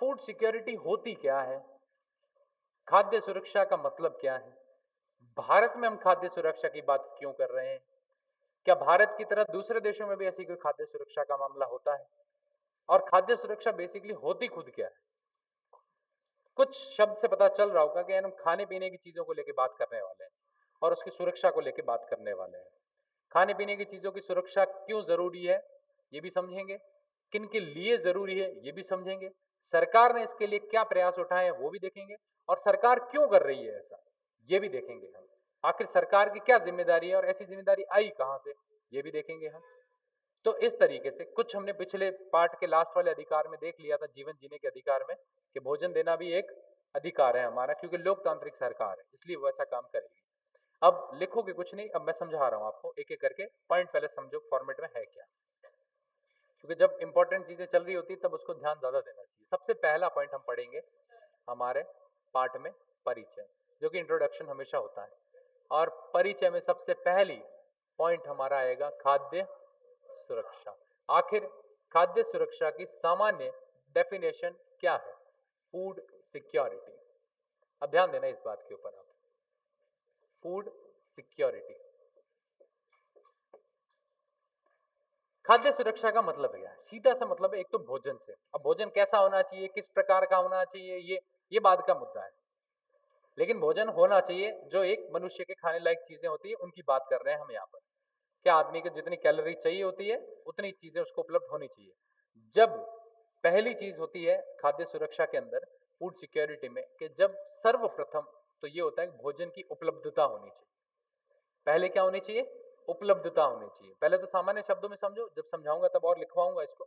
Food security होती क्या है? खाद्य सुरक्षा का मतलब क्या है? भारत में हम खाद्य सुरक्षा की बात क्यों कर रहे हैं? क्या भारत की तरह दूसरे देशों में भी ऐसी कोई खाद्य सुरक्षा का मामला होता है? और खाद्य सुरक्षा बेसिकली होती खुद क्या है? कुछ शब्द से पता चल रहा होगा कि हम खाने-पीने की चीज़ों को लेके बात करने वाले हैं और उसकी सुरक्षा को लेके बात करने वाले हैं। खाने-पीने की चीज़ों की सुरक्षा क्यों ज़रूरी है, ये भी समझेंगे। किन-के लिए ज़रूरी है, ये भी समझेंगे। सरकार ने इसके लिए क्या प्रयास उठाए हैं, वो भी देखेंगे और सरकार क्यों कर रही है ऐसा, ये भी देखेंगे हम। आखिर सरकार की क्या ज़िम्मेदारी है और ऐसी ज़िम्मेदारी आई कहाँ से, ये भी देखेंगे हम। तो इस तरीके से कुछ हमने पिछले पार्ट के लास्ट वाले अधिकार में देख लिया था जीवन जीने के अधिकार में कि भोजन देना भी एक अधिकार है हमारा क्योंकि लोकतांत्रिक सरकार है इसलिए वो ऐसा काम करेगी। अब लिखोगे कुछ नहीं, अब मैं समझा रहा हूं आपको एक एक करके पॉइंट, पहले समझो फॉर्मेट में है क्या, क्योंकि जब इंपॉर्टेंट चीजें चल रही होती तब उसको ध्यान ज्यादा देना चाहिए। सबसे पहला पॉइंट हम पढ़ेंगे हमारे पार्ट में, परिचय, जो कि इंट्रोडक्शन हमेशा होता है। और परिचय में सबसे पहली पॉइंट हमारा आएगा खाद्य सुरक्षा। आखिर खाद्य सुरक्षा की सामान्य डेफिनेशन क्या है? Food security. अब ध्यान देना इस बात के ऊपर आप, फूड सिक्योरिटी, खाद्य सुरक्षा का मतलब क्या है? सीधा सा मतलब है एक तो भोजन से। अब भोजन कैसा होना चाहिए, किस प्रकार का होना चाहिए, ये बात का मुद्दा है। लेकिन भोजन होना चाहिए जो एक मनुष्य के खाने लायक चीजें होती है उनकी बात कर रहे हैं हम यहाँ पर। क्या आदमी को जितनी कैलोरी चाहिए होती है उतनी चीजें उसको उपलब्ध होनी चाहिए। जब पहली चीज होती है खाद्य सुरक्षा के अंदर, फूड सिक्योरिटी में, कि जब सर्वप्रथम तो ये होता है कि भोजन की उपलब्धता होनी चाहिए। पहले क्या होनी चाहिए? उपलब्धता होनी चाहिए। पहले तो सामान्य शब्दों में समझो, जब समझाऊंगा तब और लिखवाऊंगा इसको।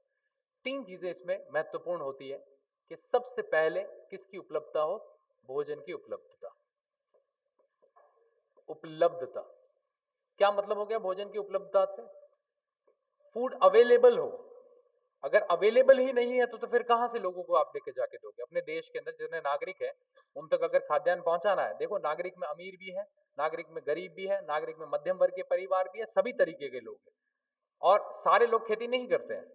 तीन चीजें इसमें महत्वपूर्ण होती है कि सबसे पहले किसकी उपलब्धता हो? भोजन की उपलब्धता। उपलब्धता क्या मतलब हो गया? भोजन की उपलब्धता से फूड अवेलेबल हो। अगर अवेलेबल ही नहीं है तो फिर कहां से लोगों को आप लेके जाके दोगे? अपने देश के अंदर जितने नागरिक हैं उन तक अगर खाद्यान्न पहुंचाना है, देखो नागरिक में अमीर भी है, नागरिक में गरीब भी है, नागरिक में मध्यम वर्ग के परिवार भी है, सभी तरीके के लोग हैं। और सारे लोग खेती नहीं करते हैं,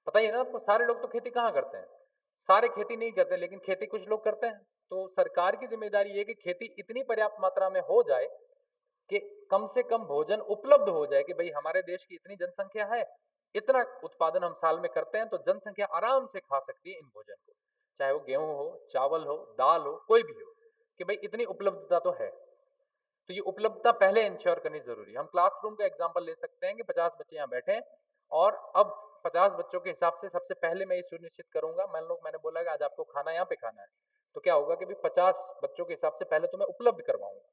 पता ही है ना आपको। सारे लोग तो खेती कहाँ करते हैं? सारे खेती नहीं करते, लेकिन खेती कुछ लोग करते हैं। तो सरकार की जिम्मेदारी है कि खेती इतनी पर्याप्त मात्रा में हो जाए कि कम से कम भोजन उपलब्ध हो जाए कि भाई हमारे देश की इतनी जनसंख्या है, इतना उत्पादन हम साल में करते हैं तो जनसंख्या आराम से खा सकती है इन भोजन को, चाहे वो गेहूं हो, चावल हो, दाल हो, कोई भी हो, कि भाई इतनी उपलब्धता तो है। तो ये उपलब्धता पहले इंश्योर करनी जरूरी है। हम क्लासरूम का एग्जांपल ले सकते हैं कि 50 बच्चे यहाँ बैठे हैं और अब 50 बच्चों के हिसाब से सबसे पहले मैं ये सुनिश्चित करूंगा, मैंने बोला कि आज आपको खाना यहाँ पे खाना है, तो क्या होगा कि भाई 50 बच्चों के हिसाब से पहले तो मैं उपलब्ध करवाऊंगा।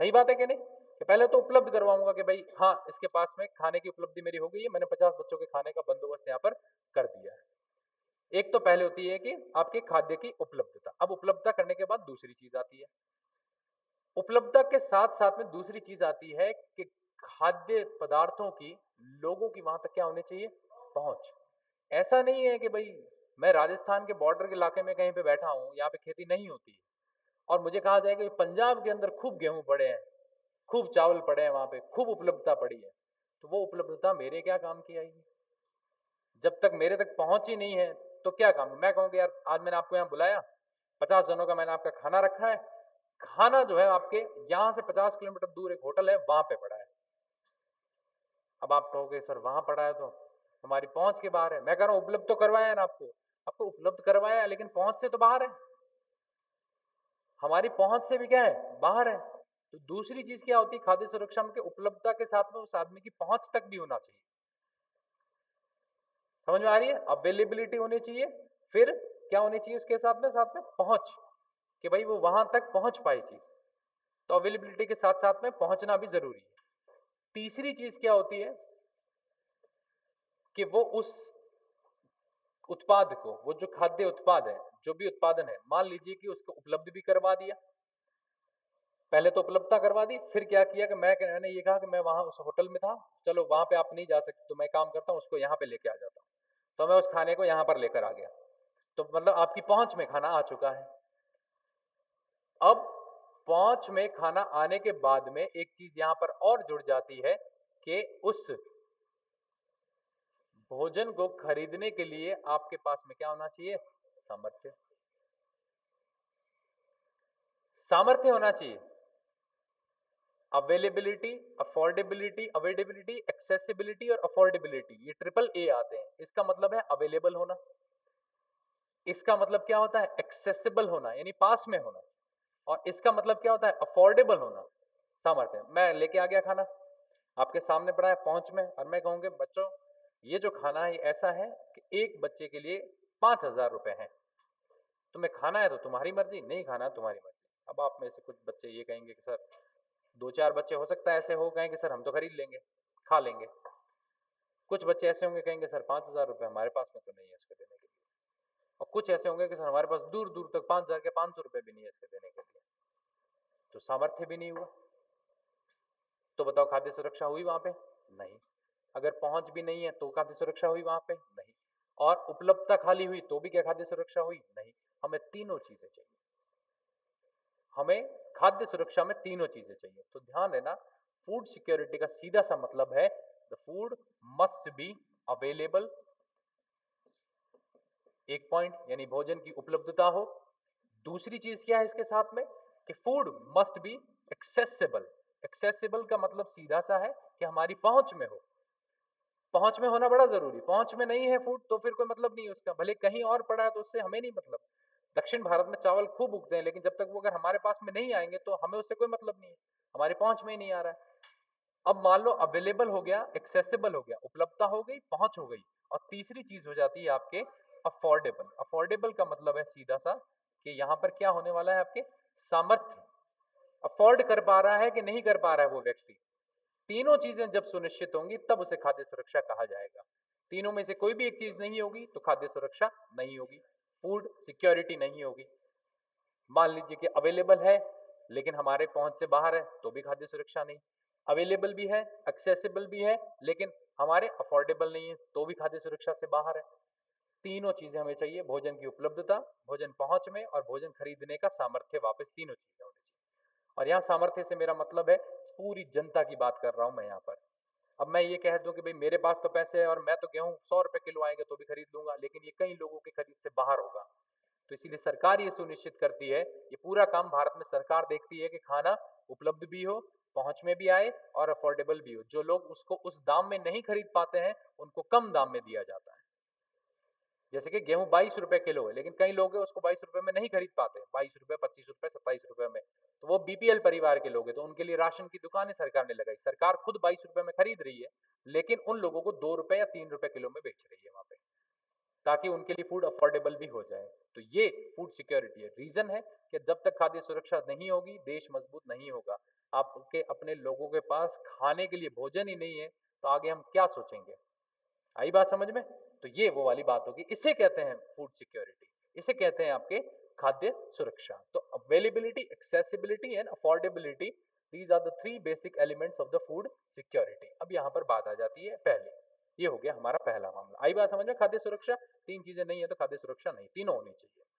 सही बात है कि नहीं? कि पहले तो उपलब्ध करवाऊंगा कि भाई हाँ इसके पास में खाने की उपलब्धि मेरी हो गई है, मैंने 50 बच्चों के खाने का बंदोबस्त यहाँ पर कर दिया है। एक तो पहले होती है कि आपके खाद्य की उपलब्धता। अब उपलब्धता करने के बाद दूसरी चीज आती है, उपलब्धता के साथ साथ में दूसरी चीज आती है कि खाद्य पदार्थों की लोगों की वहां तक क्या होनी चाहिए? पहुंच। ऐसा नहीं है कि भाई मैं राजस्थान के बॉर्डर के इलाके में कहीं पे बैठा हूं, यहाँ पे खेती नहीं होती है और मुझे कहा जाए कि पंजाब के अंदर खूब गेहूं पड़े हैं, खूब चावल पड़े हैं, वहां पे खूब उपलब्धता पड़ी है, तो वो उपलब्धता मेरे क्या काम की आएगी? जब तक मेरे तक पहुंच ही नहीं है तो क्या काम है? मैं कहूँ कि यार आज मैंने आपको यहाँ बुलाया, 50 जनों का मैंने आपका खाना रखा है, खाना जो है आपके यहाँ से 50 किलोमीटर दूर एक होटल है वहां पे पड़ा है। अब आप कहोगे सर वहां पड़ा है तो हमारी पहुंच के बाहर है। मैं कह रहा हूं उपलब्ध तो करवाया है ना आपको, आपको उपलब्ध करवाया है, लेकिन पहुंच से तो बाहर है, हमारी पहुंच से भी क्या है? बाहर है। तो दूसरी चीज क्या होती है खाद्य सुरक्षा में? उपलब्धता के साथ में उस आदमी की पहुंच तक भी होना चाहिए। समझ में आ रही है? अवेलेबिलिटी होनी चाहिए, फिर क्या होनी चाहिए उसके साथ में पहुंच, कि भाई वो वहां तक पहुंच पाए चीज। तो अवेलेबिलिटी के साथ साथ में पहुंचना भी जरूरी है। तीसरी चीज क्या होती है कि वो उस उत्पाद को, वो जो खाद्य उत्पाद है, जो भी उत्पादन है, मान लीजिए कि उसको उपलब्ध भी करवा दिया। पहले तो उपलब्धता करवा दी, फिर क्या किया कि मैंने ये कहा कि मैं वहां उस होटल में था, चलो वहां पे आप नहीं जा सकते तो मैं काम करता हूं उसको यहाँ पे लेके आ जाता हूँ, तो मैं उस खाने को यहाँ पर लेकर आ गया। तो मतलब आपकी पहुंच में खाना आ चुका है। अब पहुंच में खाना आने के बाद में एक चीज यहां पर और जुड़ जाती है कि उस भोजन को खरीदने के लिए आपके पास में क्या होना चाहिए? सामर्थ्य। सामर्थ्य होना चाहिए, अवेलेबिलिटी, अफोर्डेबिलिटी, अवेलेबिलिटी, एक्सेसिबिलिटी और अफोर्डेबिलिटी, ये ट्रिपल ए आते हैं। इसका मतलब है अवेलेबल होना, इसका मतलब क्या होता है एक्सेसिबल होना यानी पास में होना, और इसका मतलब क्या होता है अफोर्डेबल होना। सामर्थ्य, मैं लेके आ गया खाना, आपके सामने पड़ा है पहुंच में, और मैं कहूंगे बच्चों ये जो खाना है ये ऐसा है कि एक बच्चे के लिए 5,000 रुपए हैं, तुम्हें खाना है तो तुम्हारी मर्जी, नहीं खाना है तुम्हारी मर्जी। अब आप में से कुछ बच्चे ये कहेंगे कि सर, दो चार बच्चे हो सकता है ऐसे हो कहेंगे सर हम तो खरीद लेंगे, खा लेंगे। कुछ बच्चे ऐसे होंगे कहेंगे सर 5,000 रुपए हमारे पास में तो नहीं है इसके देने के लिए, और कुछ ऐसे होंगे कि सर हमारे पास दूर दूर तक 5,000 के 500 रुपए भी नहीं है इसके देने के लिए, तो सामर्थ्य भी नहीं हुआ। तो बताओ खाद्य सुरक्षा हुई वहां पे? नहीं। अगर पहुंच भी नहीं है तो खाद्य सुरक्षा हुई वहां पे? नहीं। और उपलब्धता खाली हुई तो भी क्या खाद्य सुरक्षा हुई? नहीं। हमें तीनों चीजें चाहिए, हमें खाद्य सुरक्षा में तीनों चीजें चाहिए। तो ध्यान देना, फूड सिक्योरिटी का सीधा सा मतलब है the food must be available, एक पॉइंट, यानी भोजन की उपलब्धता हो। दूसरी चीज क्या है इसके साथ में कि food must be accessible. Accessible का मतलब सीधा सा है कि हमारी पहुंच में हो, पहुंच में होना बड़ा जरूरी। पहुंच में नहीं है फूड तो फिर कोई मतलब नहीं है उसका, भले कहीं और पड़ा है तो उससे हमें नहीं मतलब। दक्षिण भारत में चावल खूब उगते हैं, लेकिन जब तक वो अगर हमारे पास में नहीं आएंगे तो हमें उससे कोई मतलब नहीं है, हमारी पहुंच में ही नहीं आ रहा है। अब मान लो अवेलेबल हो गया, एक्सेसिबल हो गया, उपलब्धता हो गई, पहुंच हो गई, और तीसरी चीज हो जाती है आपके अफोर्डेबल। अफोर्डेबल का मतलब है सीधा सा कि यहां पर क्या होने वाला है, आपके सामर्थ्य, अफोर्ड कर पा रहा है कि नहीं कर पा रहा है वो व्यक्ति। तीनों चीजें जब सुनिश्चित होंगी तब उसे खाद्य सुरक्षा कहा जाएगा। तीनों में से कोई भी एक चीज नहीं होगी तो खाद्य सुरक्षा नहीं होगी, फूड सिक्योरिटी नहीं होगी। मान लीजिए कि अवेलेबल है लेकिन हमारे पहुंच से बाहर है तो भी खाद्य सुरक्षा नहीं, अवेलेबल भी है, एक्सेसिबल भी है, लेकिन हमारे अफोर्डेबल नहीं है तो भी खाद्य सुरक्षा से बाहर है। तीनों चीजें हमें चाहिए, भोजन की उपलब्धता, भोजन पहुंच में, और भोजन खरीदने का सामर्थ्य, वापस तीनों चीजें होनी चाहिए। और यहाँ सामर्थ्य से मेरा मतलब है पूरी जनता की बात कर रहा हूं मैं यहाँ पर। अब मैं ये कह दूं कि भाई मेरे पास तो पैसे है और मैं तो गेहूं 100 रुपए किलो आएंगे तो भी खरीद लूंगा, लेकिन ये कई लोगों के खरीद से बाहर होगा। तो इसीलिए सरकार ये सुनिश्चित करती है, ये पूरा काम भारत में सरकार देखती है कि खाना उपलब्ध भी हो, पहुंच में भी आए और अफोर्डेबल भी हो। जो लोग उसको उस दाम में नहीं खरीद पाते हैं उनको कम दाम में दिया जाता है। जैसे कि गेहूं 22 रुपए किलो है, लेकिन कई लोग हैं उसको 22 रुपए में नहीं खरीद पाते, 22 रुपए, 25 रुपए, 27 रुपए में, तो वो बीपीएल परिवार के लोग हैं, तो उनके लिए राशन की दुकानें सरकार ने लगाई। सरकार खुद 22 रुपए में खरीद रही है, लेकिन उन लोगों को 2 रुपए या 3 रुपए किलो में बेच रही है वहां पे, ताकि उनके लिए फूड अफोर्डेबल भी हो जाए। तो ये फूड सिक्योरिटी है। रीजन है कि जब तक खाद्य सुरक्षा नहीं होगी देश मजबूत नहीं होगा। आपके अपने लोगों के पास खाने के लिए भोजन ही नहीं है तो आगे हम क्या सोचेंगे? आई बात समझ में? तो ये वो वाली बात होगी, इसे कहते हैं फूड सिक्योरिटी, इसे कहते हैं आपके खाद्य सुरक्षा। तो availability, accessibility and affordability, these are the three basic elements of the food security. अब यहां पर बात आ जाती है पहले, ये हो गया हमारा पहला मामला। आई बात समझ में? खाद्य सुरक्षा, तीन चीजें नहीं है तो खाद्य सुरक्षा नहीं, तीनों होनी चाहिए।